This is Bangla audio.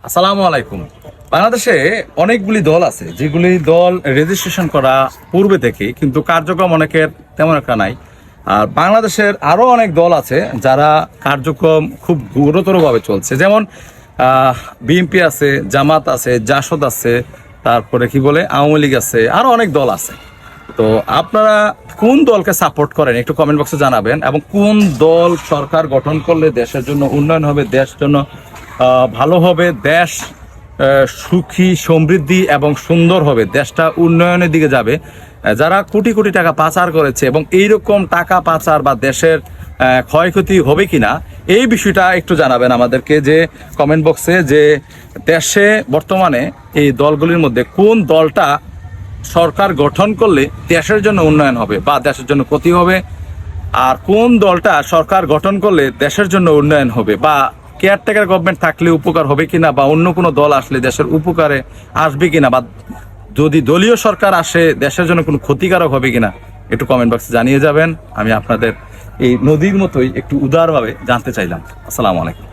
আসসালামু আলাইকুম। বাংলাদেশে অনেকগুলি দল আছে, যেগুলি দল রেজিস্ট্রেশন করা পূর্বে থেকে, কিন্তু কার্যক্রম অনেকের তেমন একটা নাই। আর বাংলাদেশের আরো অনেক দল আছে যারা কার্যক্রম খুব গুরুতরভাবে চলছে, যেমন বিএনপি আছে, জামাত আছে, জাসদ আছে, তারপরে কি বলে আওয়ামী লীগ আছে, আরো অনেক দল আছে। তো আপনারা কোন দলকে সাপোর্ট করেন একটু কমেন্ট বক্সে জানাবেন, এবং কোন দল সরকার গঠন করলে দেশের জন্য উন্নয়ন হবে, দেশ জন্য ভালো হবে, দেশ সুখী সমৃদ্ধি এবং সুন্দর হবে, দেশটা উন্নয়নের দিকে যাবে। যারা কোটি কোটি টাকা পাচার করেছে এবং এইরকম টাকা পাচার বা দেশের ক্ষয়ক্ষতি হবে কিনা এই বিষয়টা একটু জানাবেন আমাদেরকে, যে কমেন্ট বক্সে, যে দেশে বর্তমানে এই দলগুলির মধ্যে কোন দলটা সরকার গঠন করলে দেশের জন্য উন্নয়ন হবে বা দেশের জন্য ক্ষতি হবে, আর কোন দলটা সরকার গঠন করলে দেশের জন্য উন্নয়ন হবে, বা কেয়ারটেকার গভর্নমেন্ট থাকলে উপকার হবে কিনা, বা অন্য কোনো দল আসলে দেশের উপকারে আসবে কিনা, বা যদি দলীয় সরকার আসে দেশের জন্য কোনো ক্ষতিকারক হবে কিনা একটু কমেন্ট বক্সে জানিয়ে যাবেন। আমি আপনাদের এই নদীর মতোই একটু উদারভাবে জানতে চাইলাম। আসসালামু আলাইকুম।